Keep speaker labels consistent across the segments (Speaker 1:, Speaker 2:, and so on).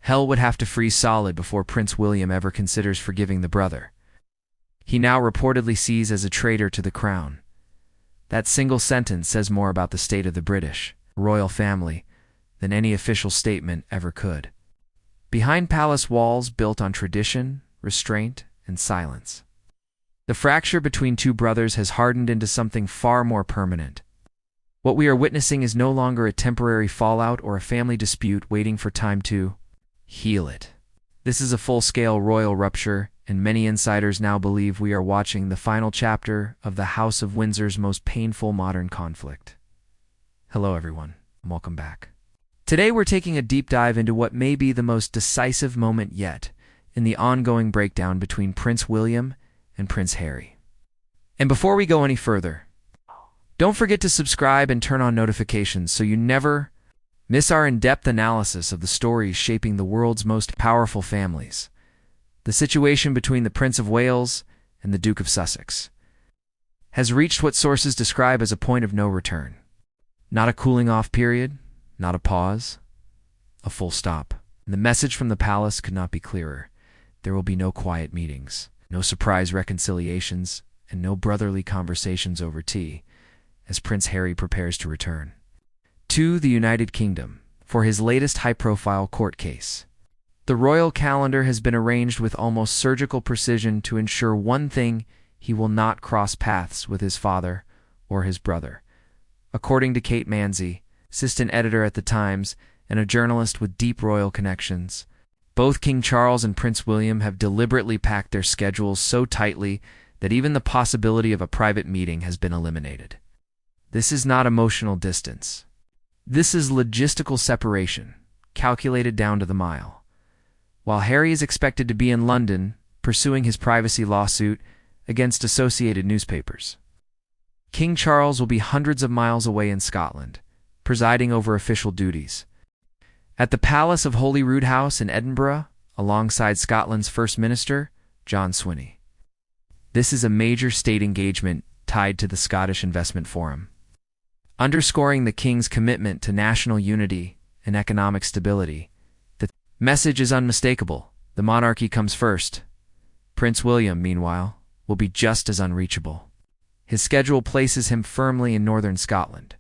Speaker 1: Hell would have to freeze solid before Prince William ever considers forgiving the brother he now reportedly sees as a traitor to the crown. That single sentence says more about the state of the British royal family than any official statement ever could. Behind palace walls built on tradition, restraint, and silence, the fracture between two brothers has hardened into something far more permanent. What we are witnessing is no longer a temporary fallout or a family dispute waiting for time to heal it. This is a full-scale royal rupture, and many insiders now believe we are watching the final chapter of the House of Windsor's most painful modern conflict. Hello everyone, and welcome back. Today we're taking a deep dive into what may be the most decisive moment yet in the ongoing breakdown between Prince William and Prince Harry. And before we go any further, don't forget to subscribe and turn on notifications so you never miss our in-depth analysis of the stories shaping the world's most powerful families. The situation between the Prince of Wales and the Duke of Sussex has reached what sources describe as a point of no return. Not a cooling-off period, not a pause, a full stop. And the message from the palace could not be clearer. There will be no quiet meetings, no surprise reconciliations, and no brotherly conversations over tea as Prince Harry prepares to return to the United Kingdom for his latest high-profile court case. The royal calendar has been arranged with almost surgical precision to ensure one thing: he will not cross paths with his father or his brother. According to Kate Manzi, assistant editor at The Times and a journalist with deep royal connections, both King Charles and Prince William have deliberately packed their schedules so tightly that even the possibility of a private meeting has been eliminated. This is not emotional distance. This is logistical separation, calculated down to the mile. While Harry is expected to be in London pursuing his privacy lawsuit against Associated Newspapers, King Charles will be hundreds of miles away in Scotland, presiding over official duties at the Palace of Holyrood House in Edinburgh, alongside Scotland's First Minister, John Swinney. This is a major state engagement tied to the Scottish Investment Forum, underscoring the King's commitment to national unity and economic stability. The message is unmistakable: the monarchy comes first. Prince William, meanwhile, will be just as unreachable. His schedule places him firmly in northern Scotland,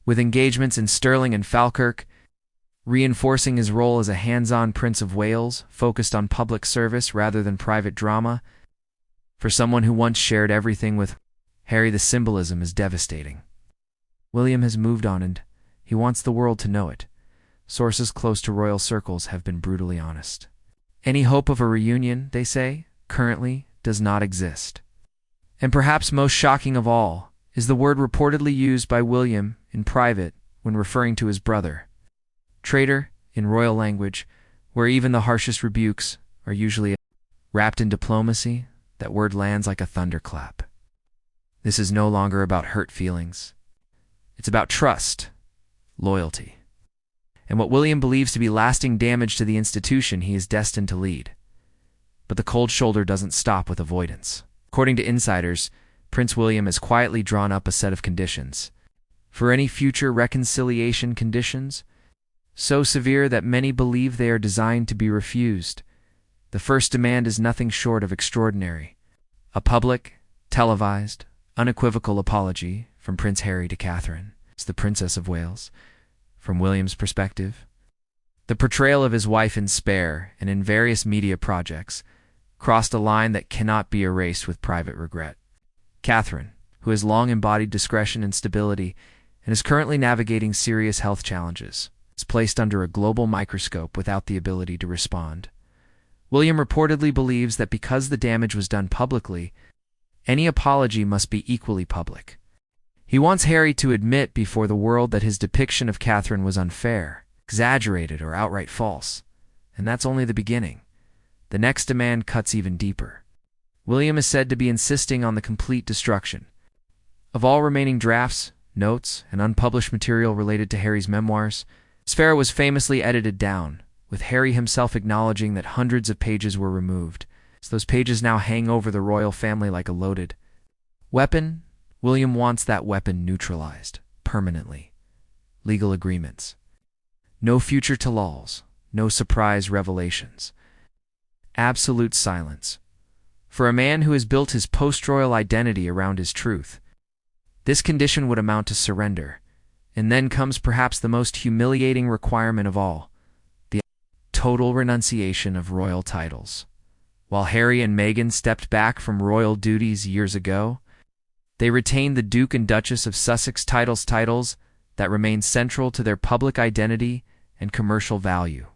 Speaker 1: with engagements in Stirling and Falkirk, reinforcing his role as a hands-on Prince of Wales, focused on public service rather than private drama. For someone who once shared everything with Harry, the symbolism is devastating. William has moved on, and he wants the world to know it. Sources close to royal circles have been brutally honest. Any hope of a reunion, they say, currently does not exist. And perhaps most shocking of all is the word reportedly used by William in private when referring to his brother: traitor, in royal language, where even the harshest rebukes are usually wrapped in diplomacy. That word lands like a thunderclap. This is no longer about hurt feelings. It's about trust, loyalty, and what William believes to be lasting damage to the institution he is destined to lead. But the cold shoulder doesn't stop with avoidance. According to insiders, Prince William has quietly drawn up a set of conditions for any future reconciliation, conditions so severe that many believe they are designed to be refused. The first demand is nothing short of extraordinary: a public, televised, unequivocal apology from Prince Harry to Catherine, the Princess of Wales. From William's perspective, the portrayal of his wife in Spare and in various media projects crossed a line that cannot be erased with private regret. Catherine, who has long embodied discretion and stability and is currently navigating serious health challenges, is placed under a global microscope without the ability to respond. William reportedly believes that because the damage was done publicly, any apology must be equally public. He wants Harry to admit before the world that his depiction of Catherine was unfair, exaggerated, or outright false. And that's only the beginning. The next demand cuts even deeper. William is said to be insisting on the complete destruction of all remaining drafts, notes, and unpublished material related to Harry's memoirs. Spare was famously edited down, with Harry himself acknowledging that hundreds of pages were removed. So those pages now hang over the royal family like a loaded weapon. William wants that weapon neutralized permanently. Legal agreements. No future tell-alls, no surprise revelations. Absolute silence. For a man who has built his post-royal identity around his truth, this condition would amount to surrender. And then comes perhaps the most humiliating requirement of all, the total renunciation of royal titles. While Harry and Meghan stepped back from royal duties years ago, they retained the Duke and Duchess of Sussex titles that remain central to their public identity and commercial value.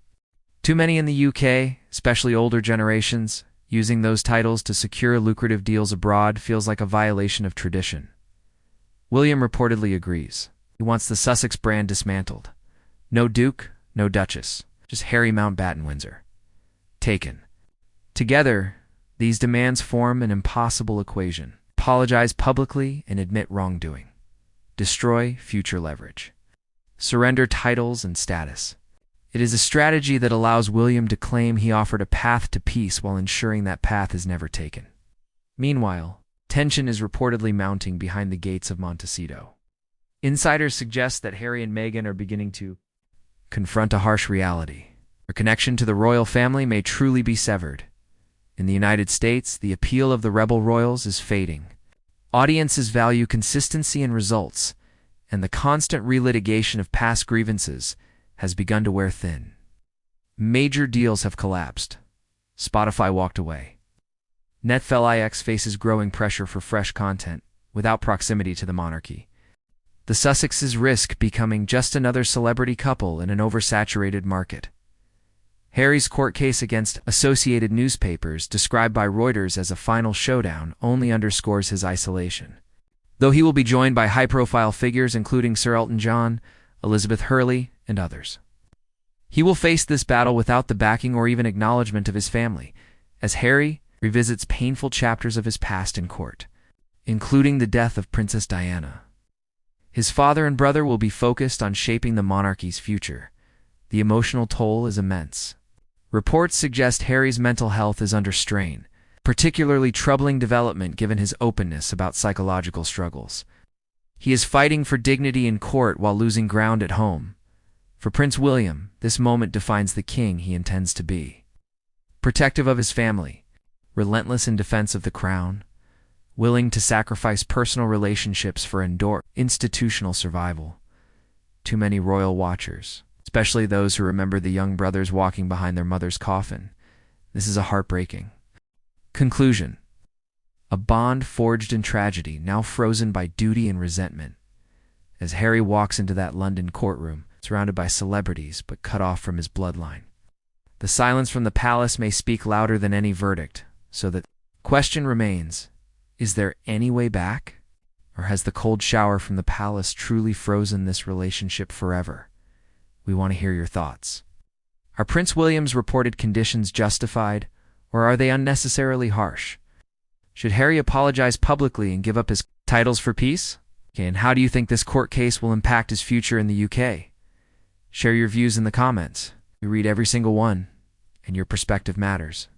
Speaker 1: Too many in the UK, especially older generations, using those titles to secure lucrative deals abroad feels like a violation of tradition. William reportedly agrees. He wants the Sussex brand dismantled. No Duke, no Duchess, just Harry Mountbatten Windsor. Taken. Together, these demands form an impossible equation. Apologize publicly and admit wrongdoing. Destroy future leverage. Surrender titles and status. It is a strategy that allows William to claim he offered a path to peace while ensuring that path is never taken. Meanwhile, tension is reportedly mounting behind the gates of Montecito. Insiders suggest that Harry and Meghan are beginning to confront a harsh reality. Their connection to the royal family may truly be severed. In the United States, the appeal of the rebel royals is fading. Audiences value consistency and results, and the constant relitigation of past grievances has begun to wear thin. Major deals have collapsed. Spotify walked away. Netflix faces growing pressure for fresh content without proximity to the monarchy. The Sussexes risk becoming just another celebrity couple in an oversaturated market. Harry's court case against Associated Newspapers, described by Reuters as a final showdown, only underscores his isolation. Though he will be joined by high-profile figures including Sir Elton John, Elizabeth Hurley, and others. He will face this battle without the backing or even acknowledgement of his family, as Harry revisits painful chapters of his past in court, including the death of Princess Diana. His father and brother will be focused on shaping the monarchy's future. The emotional toll is immense. Reports suggest Harry's mental health is under strain, particularly troubling development given his openness about psychological struggles. He is fighting for dignity in court while losing ground at home. For Prince William, this moment defines the king he intends to be. Protective of his family, relentless in defense of the crown, willing to sacrifice personal relationships for institutional survival. Too many royal watchers, especially those who remember the young brothers walking behind their mother's coffin. This is a heartbreaking conclusion. A bond forged in tragedy, now frozen by duty and resentment. As Harry walks into that London courtroom, surrounded by celebrities but cut off from his bloodline. The silence from the palace may speak louder than any verdict, so the question remains, is there any way back? Or has the cold shower from the palace truly frozen this relationship forever? We want to hear your thoughts. Are Prince William's reported conditions justified, or are they unnecessarily harsh? Should Harry apologize publicly and give up his titles for peace? Okay, and how do you think this court case will impact his future in the UK? Share your views in the comments. We read every single one, and your perspective matters.